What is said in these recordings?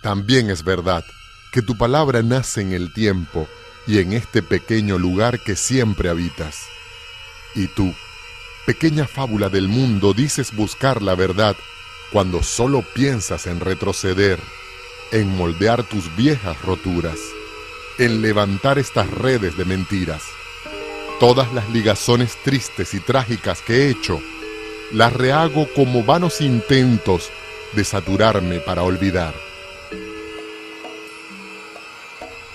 También es verdad que tu palabra nace en el tiempo y en este pequeño lugar que siempre habitas. Y tú, pequeña fábula del mundo, dices buscar la verdad cuando solo piensas en retroceder, en moldear tus viejas roturas, en levantar estas redes de mentiras. Todas las ligazones tristes y trágicas que he hecho, las rehago como vanos intentos de saturarme para olvidar.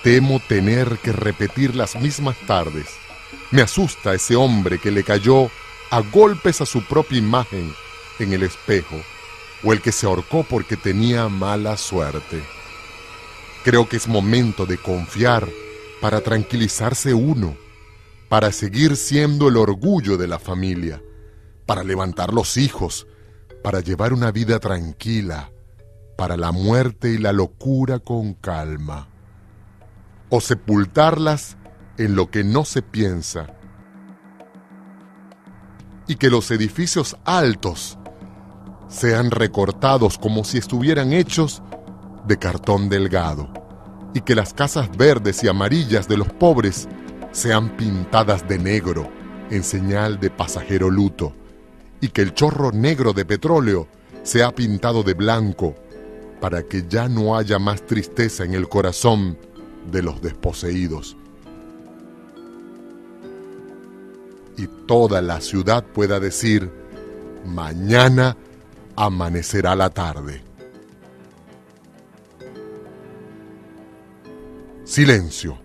Temo tener que repetir las mismas tardes. Me asusta ese hombre que le cayó a golpes a su propia imagen en el espejo, o el que se ahorcó porque tenía mala suerte. Creo que es momento de confiar para tranquilizarse uno, para seguir siendo el orgullo de la familia, para levantar los hijos, para llevar una vida tranquila, para la muerte y la locura con calma, o sepultarlas en lo que no se piensa, y que los edificios altos sean recortados como si estuvieran hechos de cartón delgado, y que las casas verdes y amarillas de los pobres sean pintadas de negro en señal de pasajero luto, y que el chorro negro de petróleo sea pintado de blanco para que ya no haya más tristeza en el corazón de los desposeídos, y toda la ciudad pueda decir: mañana amanecerá la tarde. Silencio.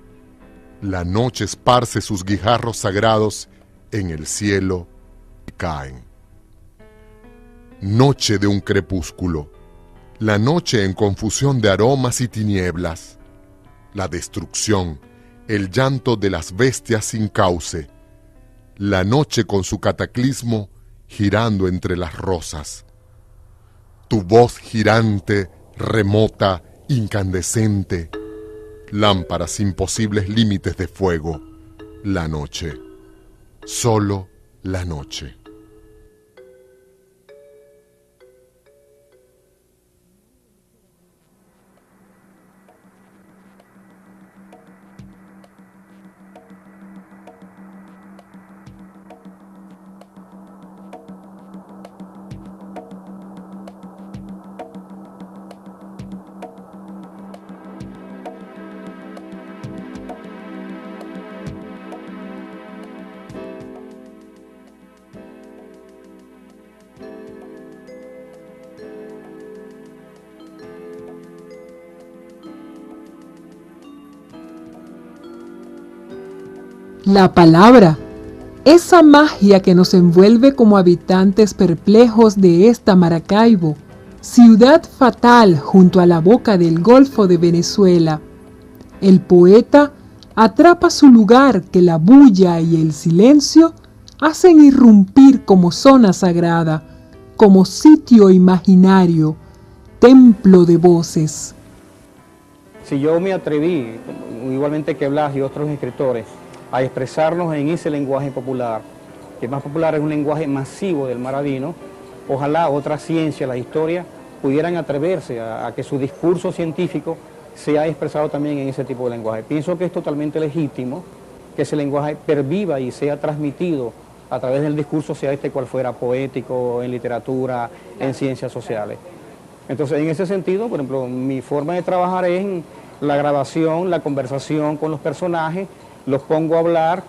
La noche esparce sus guijarros sagrados en el cielo y caen. Noche de un crepúsculo. La noche en confusión de aromas y tinieblas. La destrucción, el llanto de las bestias sin cauce. La noche con su cataclismo girando entre las rosas. Tu voz girante, remota, incandescente. Lámparas sin posibles límites de fuego. La noche. Solo la noche. La palabra, esa magia que nos envuelve como habitantes perplejos de esta Maracaibo, ciudad fatal junto a la boca del Golfo de Venezuela. El poeta atrapa su lugar que la bulla y el silencio hacen irrumpir como zona sagrada, como sitio imaginario, templo de voces. Si yo me atreví, igualmente que Blas y otros escritores, a expresarnos en ese lenguaje popular, que más popular es un lenguaje masivo del maravino, ojalá otras ciencias, la historia, pudieran atreverse a que su discurso científico sea expresado también en ese tipo de lenguaje. Pienso que es totalmente legítimo que ese lenguaje perviva y sea transmitido a través del discurso, sea este cual fuera, poético, en literatura, en ciencias sociales. Entonces, en ese sentido, por ejemplo, mi forma de trabajar es en la grabación, la conversación con los personajes, los pongo a hablar,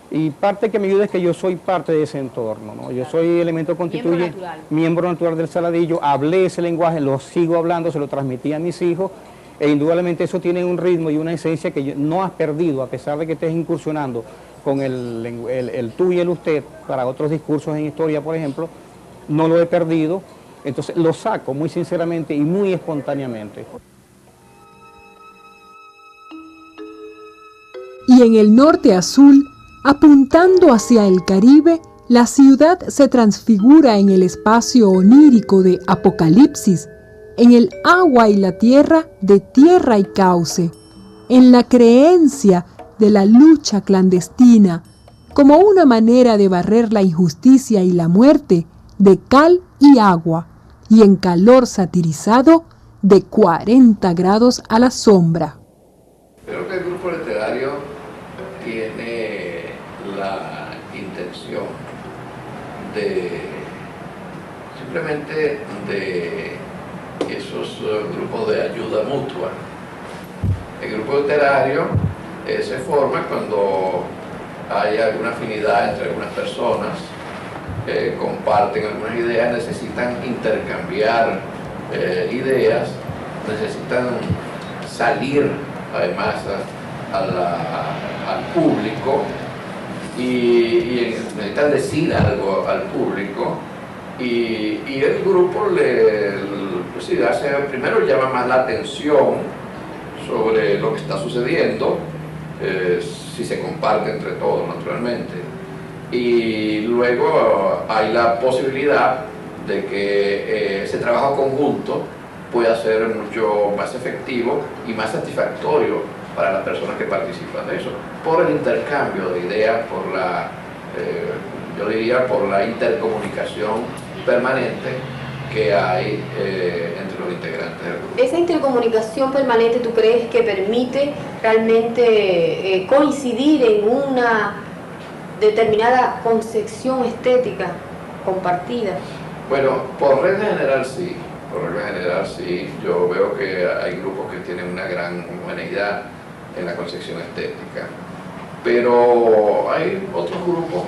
y parte que me ayuda es que yo soy parte de ese entorno, ¿no? Yo soy elemento constituyente, miembro natural del Saladillo, hablé ese lenguaje, lo sigo hablando, se lo transmití a mis hijos, e indudablemente eso tiene un ritmo y una esencia que no has perdido, a pesar de que estés incursionando con el tú y el usted para otros discursos en historia, por ejemplo, no lo he perdido, entonces lo saco muy sinceramente y muy espontáneamente. Y en el norte azul, apuntando hacia el Caribe, la ciudad se transfigura en el espacio onírico de Apocalipsis, en el agua y la tierra de tierra y cauce, en la creencia de la lucha clandestina, como una manera de barrer la injusticia y la muerte de cal y agua, y en calor satirizado de 40 grados a la sombra. Creo que el grupo literario tiene la intención de simplemente de esos grupos de ayuda mutua. El grupo literario se forma cuando hay alguna afinidad entre algunas personas, comparten algunas ideas, necesitan intercambiar ideas, necesitan salir además al público y necesitan decir algo al público y el grupo primero llama más la atención sobre lo que está sucediendo, si se comparte entre todos naturalmente, y luego hay la posibilidad de que ese trabajo conjunto pueda ser mucho más efectivo y más satisfactorio para las personas que participan de eso, por el intercambio de ideas, por la, yo diría, por la intercomunicación permanente que hay entre los integrantes del grupo. ¿Esa intercomunicación permanente tú crees que permite realmente coincidir en una determinada concepción estética compartida? Bueno, por regla general sí. Por regla general sí, yo veo que hay grupos que tienen una gran homogeneidad en la concepción estética, pero hay otros grupos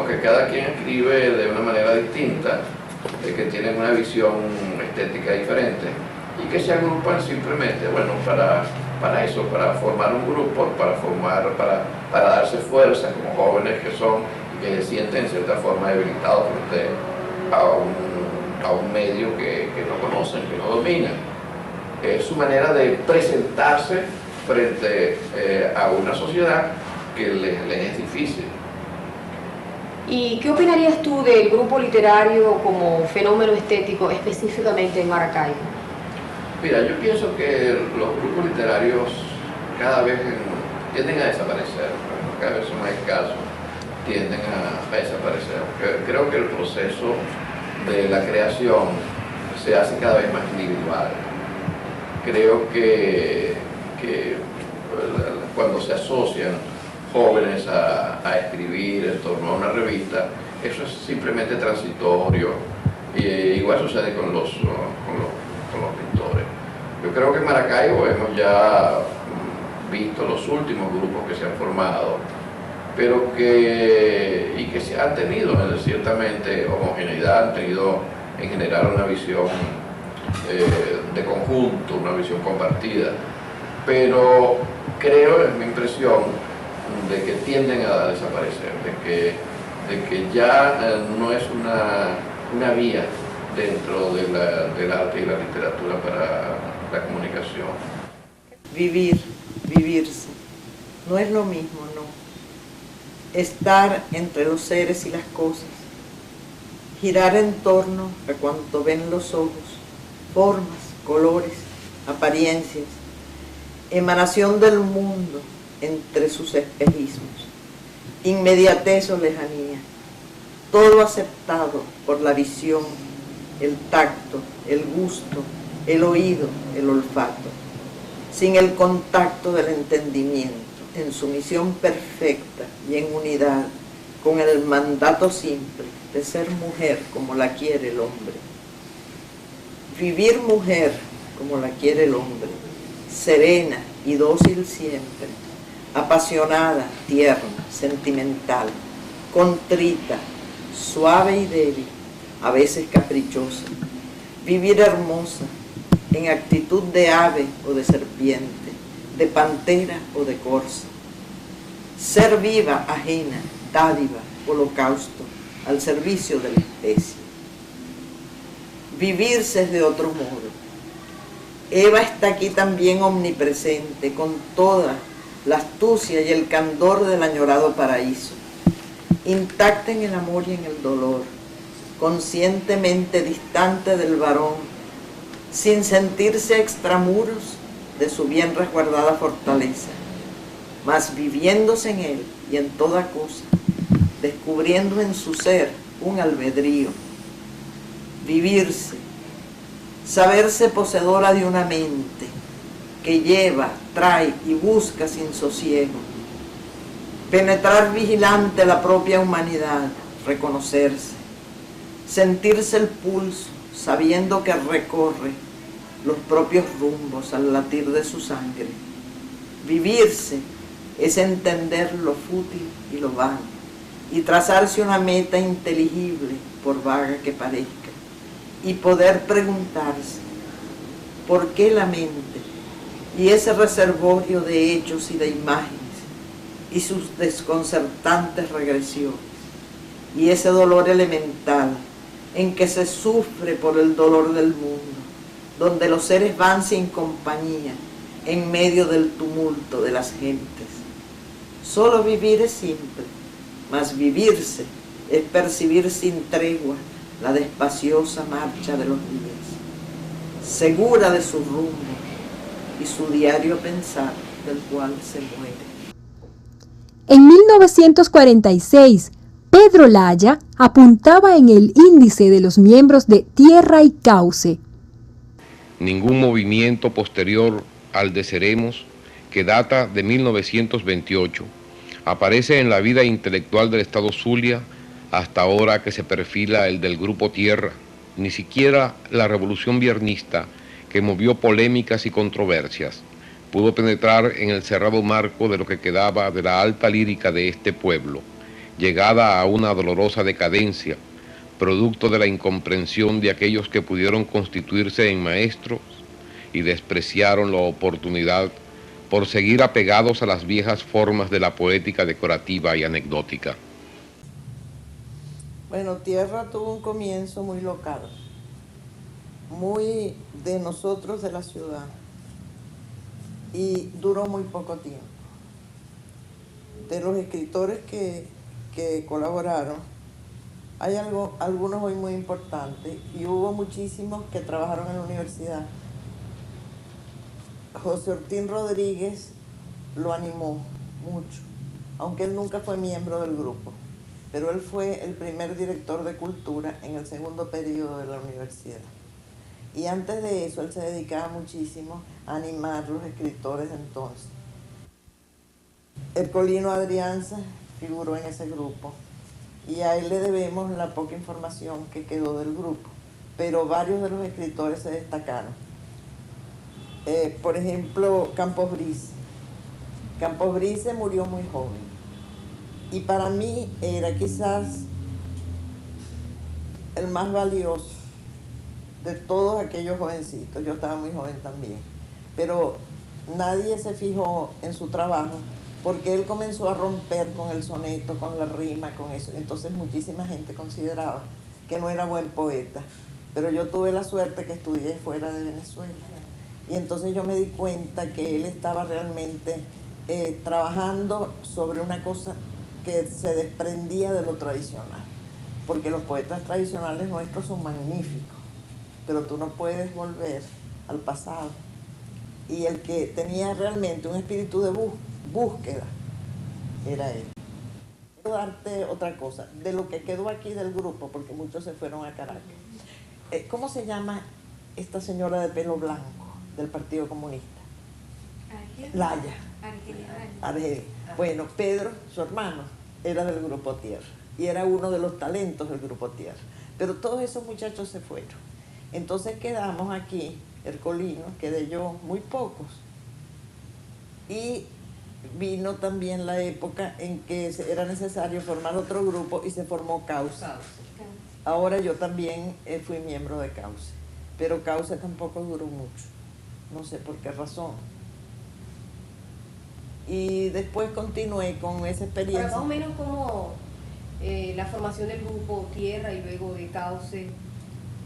que cada quien escribe de una manera distinta, que tienen una visión estética diferente y que se agrupan simplemente, bueno, para eso, para formar un grupo, para darse fuerza como jóvenes que son y que se sienten en cierta forma debilitados frente a un medio que no conocen, que no dominan. Es su manera de presentarse frente a una sociedad que les es difícil. ¿Y qué opinarías tú del grupo literario como fenómeno estético específicamente en Maracaibo? Mira, yo pienso que los grupos literarios cada vez tienden a desaparecer, cada vez son más escasos, tienden a desaparecer. Creo que el proceso de la creación se hace cada vez más individual. Creo que cuando se asocian jóvenes a escribir en torno a una revista, eso es simplemente transitorio. Igual sucede con los pintores. Yo creo que en Maracaibo hemos ya visto los últimos grupos que se han formado, pero que se han tenido ciertamente homogeneidad, han tenido en general una visión de conjunto, una visión compartida, pero creo, es mi impresión, de que tienden a desaparecer, de que ya no es una vía dentro del arte y la literatura para la comunicación. Vivirse, no es lo mismo, no. Estar entre los seres y las cosas, girar en torno a cuanto ven los ojos, formas, colores, apariencias, emanación del mundo entre sus espejismos, inmediatez o lejanía, todo aceptado por la visión, el tacto, el gusto, el oído, el olfato, sin el contacto del entendimiento, en sumisión perfecta y en unidad con el mandato simple de ser mujer como la quiere el hombre. Vivir mujer como la quiere el hombre, serena y dócil siempre, apasionada, tierna, sentimental, contrita, suave y débil, a veces caprichosa. Vivir hermosa, en actitud de ave o de serpiente, de pantera o de corza. Ser viva, ajena, dádiva, holocausto, al servicio de la especie. Vivirse de otro modo. Eva está aquí también omnipresente, con toda la astucia y el candor del añorado paraíso, intacta en el amor y en el dolor, conscientemente distante del varón, sin sentirse extramuros de su bien resguardada fortaleza, mas viviéndose en él y en toda cosa, descubriendo en su ser un albedrío. Vivirse, saberse poseedora de una mente que lleva, trae y busca sin sosiego, penetrar vigilante la propia humanidad, reconocerse, sentirse el pulso, sabiendo que recorre los propios rumbos al latir de su sangre. Vivirse es entender lo fútil y lo vano, y trazarse una meta inteligible, por vaga que parezca, y poder preguntarse, ¿por qué la mente y ese reservorio de hechos y de imágenes y sus desconcertantes regresiones, y ese dolor elemental en que se sufre por el dolor del mundo, donde los seres van sin compañía en medio del tumulto de las gentes? Solo vivir es simple, mas vivirse es percibir sin tregua la despaciosa marcha de los días, segura de su rumbo y su diario pensar del cual se muere. En 1946, Pedro Laya apuntaba en el índice de los miembros de Tierra y Cauce. Ningún movimiento posterior al de Seremos, que data de 1928, aparece en la vida intelectual del Estado Zulia hasta ahora que se perfila el del Grupo Tierra, ni siquiera la revolución viernista, que movió polémicas y controversias, pudo penetrar en el cerrado marco de lo que quedaba de la alta lírica de este pueblo, llegada a una dolorosa decadencia, producto de la incomprensión de aquellos que pudieron constituirse en maestros y despreciaron la oportunidad por seguir apegados a las viejas formas de la poética decorativa y anecdótica. Bueno, Tierra tuvo un comienzo muy local, muy de nosotros, de la ciudad, y duró muy poco tiempo. De los escritores que colaboraron, hay algunos hoy muy importantes, y hubo muchísimos que trabajaron en la universidad. José Ortín Rodríguez lo animó mucho, aunque él nunca fue miembro del grupo, pero él fue el primer director de cultura en el segundo periodo de la universidad. Y antes de eso, él se dedicaba muchísimo a animar los escritores entonces. Ercolino Adrianza figuró en ese grupo, y a él le debemos la poca información que quedó del grupo, pero varios de los escritores se destacaron. Por ejemplo, Campos Brice. Campos Brice murió muy joven, y para mí era quizás el más valioso de todos aquellos jovencitos. Yo estaba muy joven también, pero nadie se fijó en su trabajo porque él comenzó a romper con el soneto, con la rima, con eso. Entonces muchísima gente consideraba que no era buen poeta, pero yo tuve la suerte que estudié fuera de Venezuela, y entonces yo me di cuenta que él estaba realmente trabajando sobre una cosa que se desprendía de lo tradicional, porque los poetas tradicionales nuestros son magníficos, pero tú no puedes volver al pasado. Y el que tenía realmente un espíritu de búsqueda era él. Quiero darte otra cosa, de lo que quedó aquí del grupo, porque muchos se fueron a Caracas. ¿Cómo se llama esta señora de pelo blanco del Partido Comunista? Laya. Argelia. Bueno, Pedro, su hermano, era del Grupo Tierra, y era uno de los talentos del Grupo Tierra. Pero todos esos muchachos se fueron. Entonces quedamos aquí, Ercolino, quedé yo, muy pocos. Y vino también la época en que era necesario formar otro grupo, y se formó Cauce. Ahora yo también fui miembro de Cauce, pero Cauce tampoco duró mucho, no sé por qué razón. Y después continué con esa experiencia. Pero más o menos como la formación del Grupo Tierra y luego de Cauce,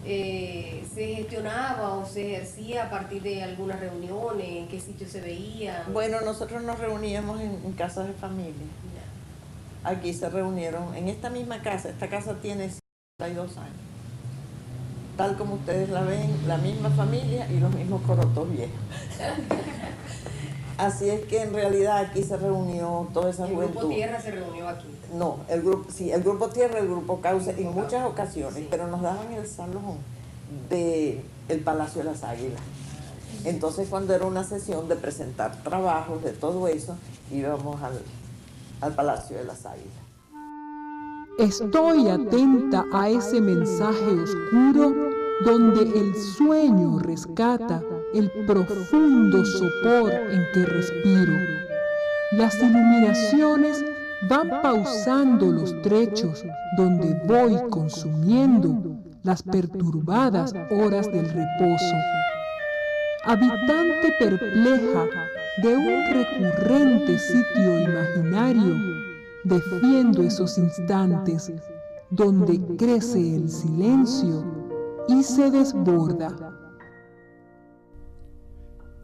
¿se gestionaba o se ejercía a partir de algunas reuniones? ¿En qué sitio se veía? Bueno, nosotros nos reuníamos en casas de familia. Aquí se reunieron, en esta misma casa. Esta casa tiene 52 años. Tal como ustedes la ven, la misma familia y los mismos corotos viejos. Así es que en realidad aquí se reunió toda esa juventud. ¿El Grupo Tierra se reunió aquí? No, el Grupo Tierra, el Grupo Cauce, en muchas ocasiones, sí, pero nos daban el salón. del Palacio de las Águilas. Entonces, cuando era una sesión de presentar trabajos, de todo eso, íbamos al Palacio de las Águilas. Estoy atenta a ese mensaje oscuro donde el sueño rescata el profundo sopor en que respiro. Las iluminaciones van pausando los trechos donde voy consumiendo las perturbadas horas del reposo. Habitante perpleja de un recurrente sitio imaginario, defiendo esos instantes donde crece el silencio y se desborda.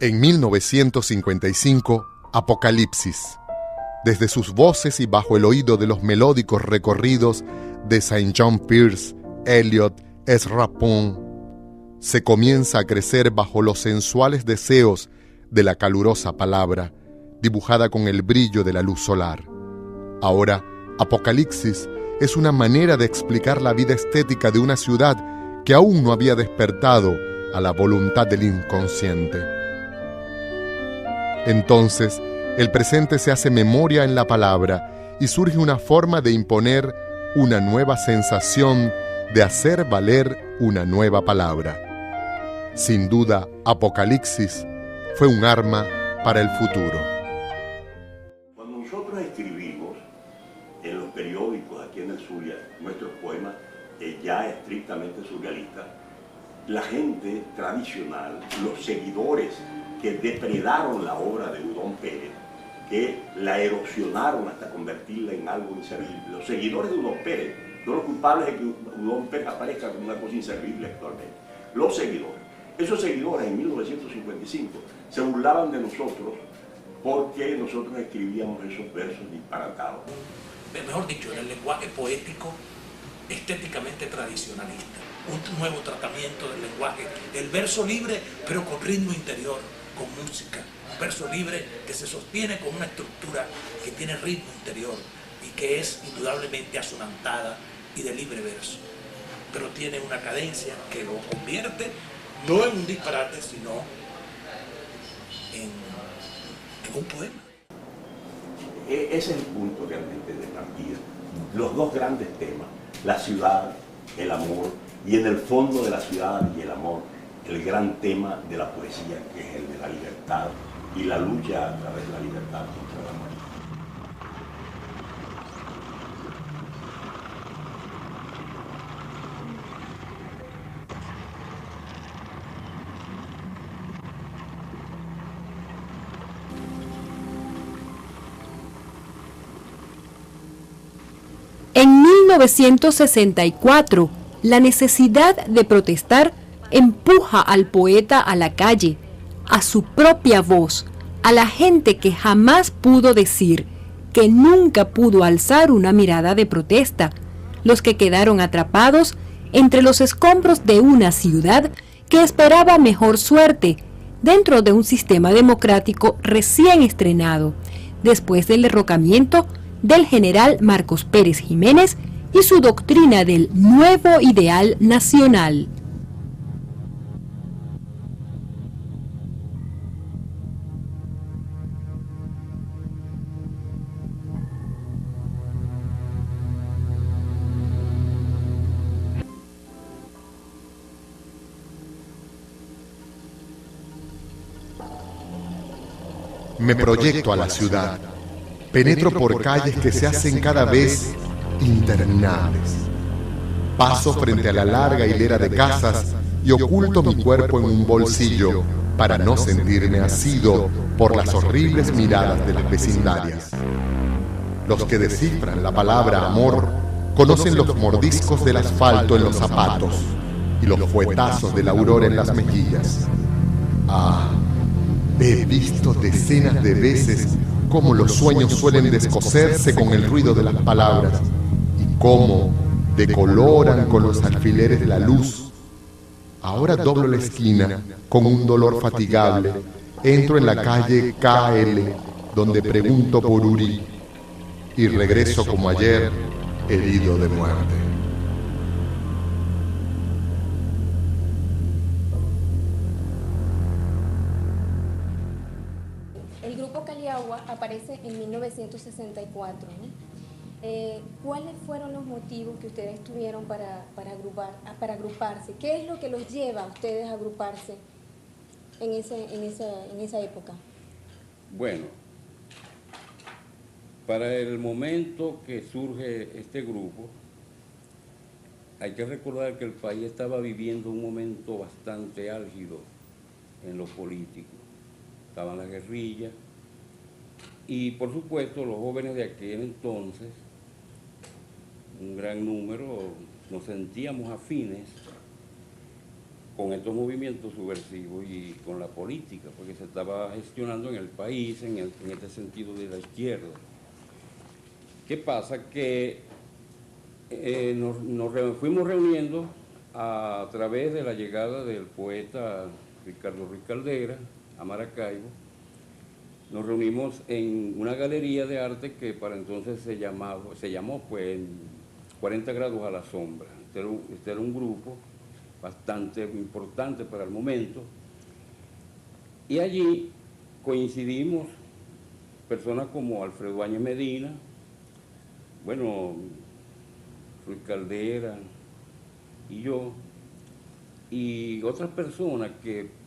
En 1955, Apocalipsis. Desde sus voces y bajo el oído de los melódicos recorridos de St. John Pierce, Eliot, Ezra Pound, se comienza a crecer bajo los sensuales deseos de la calurosa palabra, dibujada con el brillo de la luz solar. Ahora, Apocalipsis es una manera de explicar la vida estética de una ciudad que aún no había despertado a la voluntad del inconsciente. Entonces, el presente se hace memoria en la palabra y surge una forma de imponer una nueva sensación, de hacer valer una nueva palabra. Sin duda, Apocalipsis fue un arma para el futuro. Cuando nosotros escribimos en los periódicos aquí en el Zulia nuestros poemas ya estrictamente surrealistas, la gente tradicional, los seguidores que depredaron la obra de Udón Pérez, que la erosionaron hasta convertirla en algo inservible, los seguidores de Udón Pérez, no los culpables de que Udón Pérez aparezca como una cosa inservible actualmente, los seguidores. Esos seguidores en 1955 se burlaban de nosotros porque nosotros escribíamos esos versos disparatados. Mejor dicho, en el lenguaje poético estéticamente tradicionalista, un nuevo tratamiento del lenguaje, el verso libre pero con ritmo interior, con música, un verso libre que se sostiene con una estructura que tiene ritmo interior y que es indudablemente asonantada y de libre verso, pero tiene una cadencia que lo convierte no en un disparate, sino en un poema. Ese es el punto realmente de partida. Los dos grandes temas, la ciudad, el amor, y en el fondo de la ciudad y el amor, el gran tema de la poesía, que es el de la libertad y la lucha a través de la libertad contra la muerte. En 1964, la necesidad de protestar empuja al poeta a la calle, a su propia voz, a la gente que jamás pudo decir, que nunca pudo alzar una mirada de protesta, los que quedaron atrapados entre los escombros de una ciudad que esperaba mejor suerte dentro de un sistema democrático recién estrenado, después del derrocamiento del general Marcos Pérez Jiménez y su doctrina del nuevo ideal nacional. Me proyecto a la ciudad. Penetro por calles que se hacen cada vez interminables. Paso frente a la larga hilera de casas y oculto mi cuerpo en un bolsillo para no sentirme asido por las horribles miradas de las vecindarias. Los que descifran la palabra amor conocen los mordiscos del asfalto en los zapatos y los fuetazos de la aurora en las mejillas. Ah, he visto decenas de veces cómo los sueños suelen descoserse con el ruido de las palabras y cómo decoloran con los alfileres de la luz. Ahora doblo la esquina con un dolor fatigable, entro en la calle KL, donde pregunto por Uri, y regreso como ayer, herido de muerte. El grupo Caliagua aparece en 1964, ¿no? ¿Cuáles fueron los motivos que ustedes tuvieron para agruparse? ¿Qué es lo que los lleva a ustedes a agruparse en esa época? Bueno, para el momento que surge este grupo, hay que recordar que el país estaba viviendo un momento bastante álgido en lo político. Estaban las guerrillas y, por supuesto, los jóvenes de aquel entonces, un gran número, nos sentíamos afines con estos movimientos subversivos y con la política, porque se estaba gestionando en el país en este sentido de la izquierda. ¿Qué pasa? Que nos fuimos reuniendo a través de la llegada del poeta Ricardo Ruiz Caldera a Maracaibo. Nos reunimos en una galería de arte que para entonces se llamó pues 40 grados a la sombra. Este era un grupo bastante importante para el momento. Y allí coincidimos personas como Alfredo Áñez Medina, bueno, Ruiz Caldera y yo, y otras personas que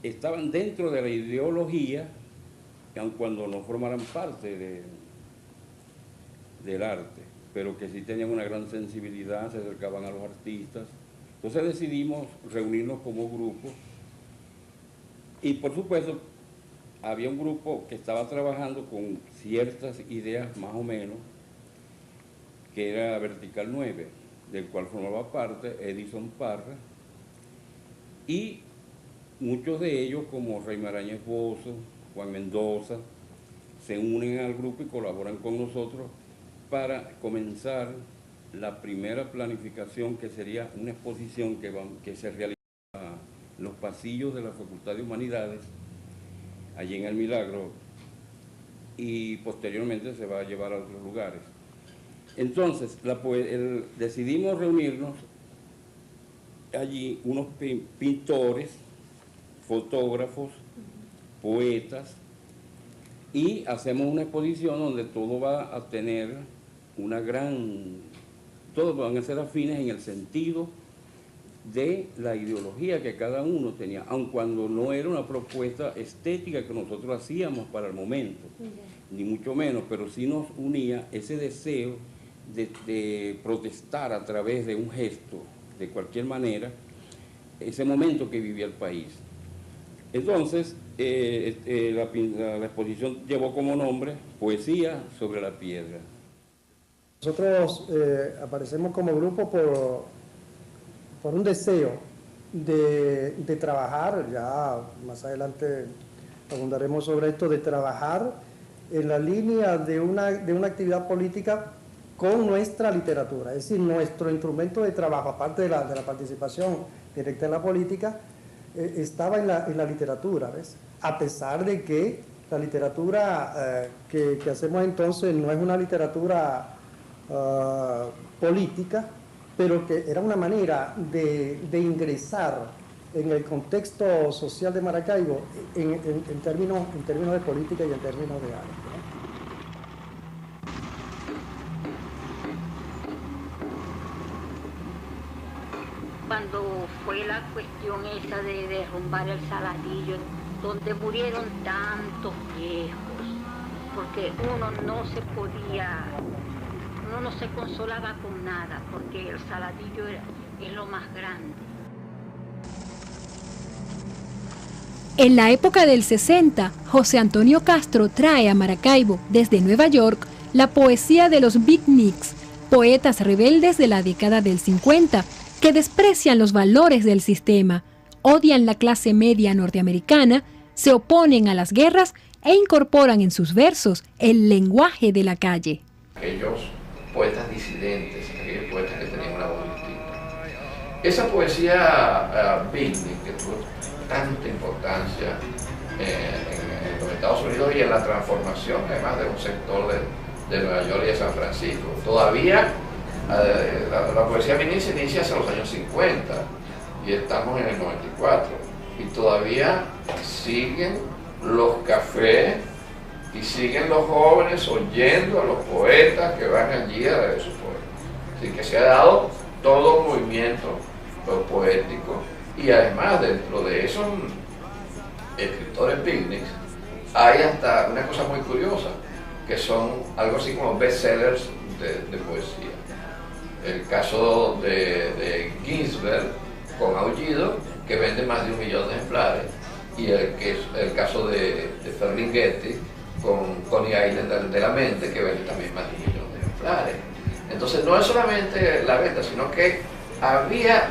estaban dentro de la ideología, aun cuando no formaran parte del arte, pero que sí tenían una gran sensibilidad, se acercaban a los artistas. Entonces decidimos reunirnos como grupo y, por supuesto, había un grupo que estaba trabajando con ciertas ideas más o menos, que era Vertical 9, del cual formaba parte Edison Parra, y muchos de ellos, como Rey Marañez Bozo, Juan Mendoza, se unen al grupo y colaboran con nosotros para comenzar la primera planificación, que sería una exposición que se realiza en los pasillos de la Facultad de Humanidades, allí en El Milagro, y posteriormente se va a llevar a otros lugares. Entonces, decidimos reunirnos allí unos pintores, fotógrafos, poetas, y hacemos una exposición donde todo va a tener todos van a ser afines en el sentido de la ideología que cada uno tenía, aun cuando no era una propuesta estética que nosotros hacíamos para el momento, ni mucho menos, pero sí nos unía ese deseo de protestar a través de un gesto, de cualquier manera, ese momento que vivía el país. Entonces, la exposición llevó como nombre Poesía sobre la Piedra. Nosotros aparecemos como grupo por un deseo de trabajar, ya más adelante abundaremos sobre esto, de trabajar en la línea de una actividad política con nuestra literatura, es decir, nuestro instrumento de trabajo, aparte de la participación directa en la política, estaba en la literatura, ¿ves? A pesar de que la literatura que hacemos entonces no es una literatura política, pero que era una manera de ingresar en el contexto social de Maracaibo en términos de política y en términos de arte, ¿no? Cuando fue la cuestión esa de derrumbar el Saladillo, donde murieron tantos viejos, porque uno no se consolaba con nada, porque el Saladillo es lo más grande. En la época del 60, José Antonio Castro trae a Maracaibo, desde Nueva York, la poesía de los beatniks, poetas rebeldes de la década del 50, que desprecian los valores del sistema, odian la clase media norteamericana, se oponen a las guerras e incorporan en sus versos el lenguaje de la calle. Aquellos poetas disidentes, aquellos poetas que tenían una voz distinta. Esa poesía beatnik, que tuvo tanta importancia en los Estados Unidos y en la transformación además de un sector de Nueva York y de San Francisco. Todavía la poesía beatnik se inicia hacia los años 50 y estamos en el 94 y todavía siguen los cafés y siguen los jóvenes oyendo a los poetas que van allí a leer sus poemas. Así que se ha dado todo un movimiento poético, y además dentro de esos escritores picnics hay hasta una cosa muy curiosa, que son algo así como bestsellers de poesía. El caso de Ginsberg con Aullido, que vende más de 1 millón de ejemplares, y el caso de Ferlinghetti con Coney Island de la mente, que vende también más de 1 millón de ejemplares. Entonces no es solamente la venta, sino que había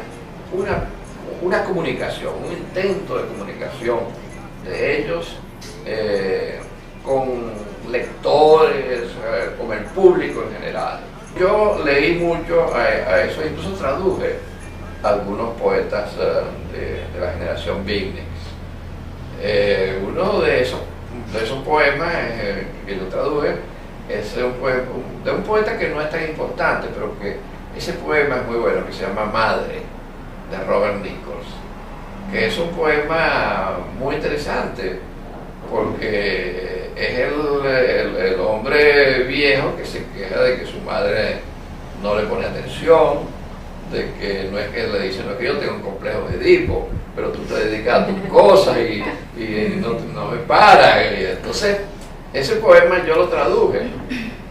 una comunicación, un intento de comunicación de ellos con lectores, con el público en general. Yo leí mucho a eso, incluso traduje algunos poetas de la generación Beatniks. Uno de esos poemas que yo traduje es de un poeta que no es tan importante, pero que ese poema es muy bueno, que se llama Madre, de Robert Nichols, que es un poema muy interesante porque es el hombre viejo que se queja de que su madre no le pone atención, de que no es que le dicen, no es que yo tengo un complejo de Edipo, pero tú te dedicas a tus cosas y no me paras. Y entonces ese poema yo lo traduje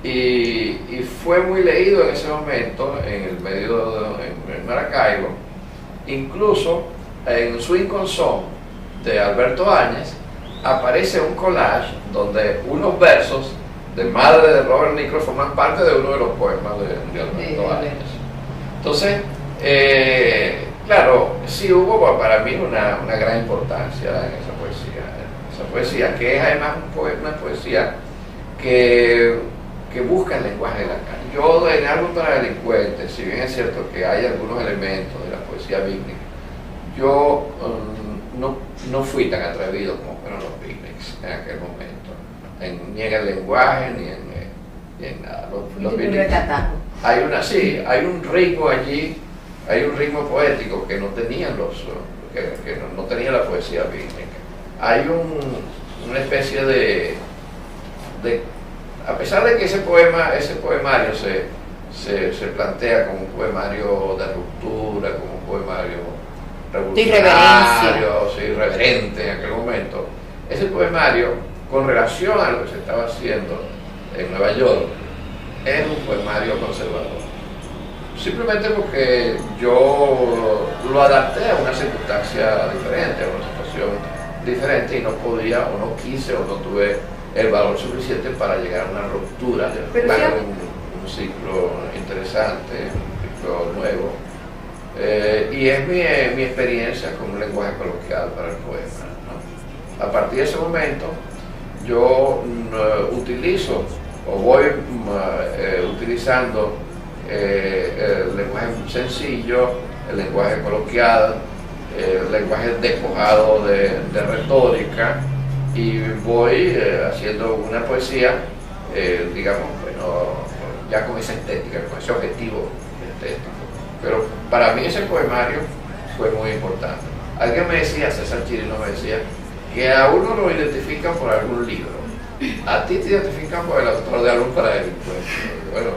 y fue muy leído en ese momento en Maracaibo. Incluso en Swing con Son de Alberto Áñez aparece un collage donde unos versos de Madre de Robert Nichols forman parte de uno de los poemas de Alberto Áñez. Entonces, claro, sí hubo para mí una gran importancia en esa poesía que es además una poesía que busca el lenguaje de la calle. Yo en Álbum para delincuentes, si bien es cierto que hay algunos elementos de la poesía beatnik, yo no fui tan atrevido como fueron los beatniks en aquel momento, ni en el lenguaje ni en nada. Los beatniks, hay un ritmo allí, hay un ritmo poético que no tenían que no tenía la poesía beatnik. Hay una especie de a pesar de que ese poemario se plantea como un poemario de ruptura, como un poemario revolucionario, irreverente en aquel momento, ese poemario, con relación a lo que se estaba haciendo en Nueva York, es un poemario conservador. Simplemente porque yo lo adapté a una circunstancia diferente, a una situación diferente, y no podía, o no quise, o no tuve el valor suficiente para llegar a una ruptura, un ciclo interesante, un ciclo nuevo. Y es mi experiencia con un lenguaje coloquial para el poema, ¿no? A partir de ese momento yo utilizo o voy utilizando el lenguaje sencillo, el lenguaje coloquial, el lenguaje despojado de retórica, y voy haciendo una poesía, digamos, bueno, ya con esa estética, con ese objetivo estético. Pero para mí ese poemario fue muy importante. Alguien me decía, César Chirino me decía, que a uno lo identifican por algún libro. A ti te identifican por el autor de Álbum para delincuentes. Bueno,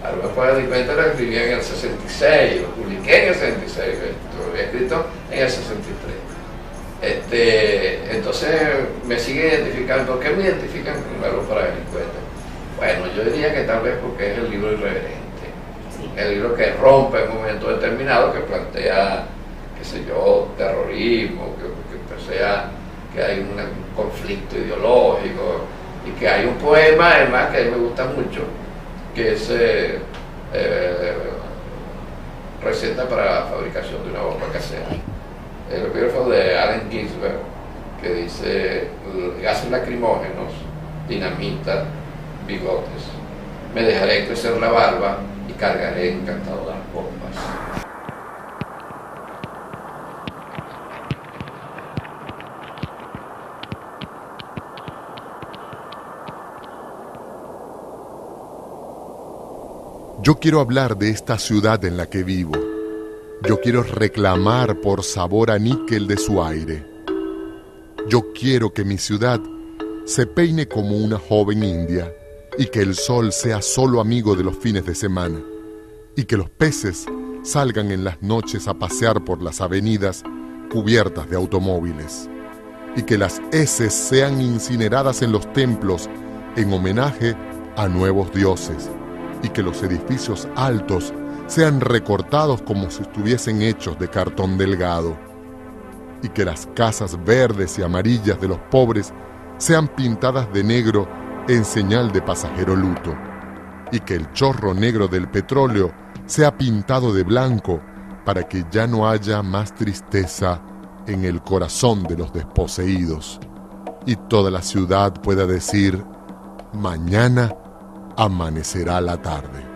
Álbum para delincuentes lo escribí en el 66, lo publiqué en el 66, lo había escrito en el 63. Entonces me sigue identificando. ¿Por qué me identifican con Álbum para delincuentes? Bueno, yo diría que tal vez porque es el libro irreverente. El libro que rompe en un momento determinado, que plantea, qué sé yo, terrorismo, que plantea que hay un conflicto ideológico, y que hay un poema además que a mí me gusta mucho, que es receta para la fabricación de una bomba casera. El epígrafo de Allen Ginsberg, que dice: gases lacrimógenos, dinamita, bigotes, me dejaré crecer la barba y cargaré encantado las bombas. Yo quiero hablar de esta ciudad en la que vivo. Yo quiero reclamar por sabor a níquel de su aire. Yo quiero que mi ciudad se peine como una joven india y que el sol sea solo amigo de los fines de semana y que los peces salgan en las noches a pasear por las avenidas cubiertas de automóviles y que las heces sean incineradas en los templos en homenaje a nuevos dioses y que los edificios altos sean recortados como si estuviesen hechos de cartón delgado y que las casas verdes y amarillas de los pobres sean pintadas de negro en señal de pasajero luto y que el chorro negro del petróleo sea pintado de blanco para que ya no haya más tristeza en el corazón de los desposeídos y toda la ciudad pueda decir: mañana amanecerá la tarde.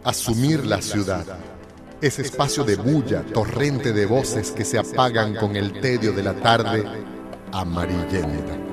Asumir la ciudad, ese espacio de bulla, torrente de voces que se apagan con el tedio de la tarde amarillenta.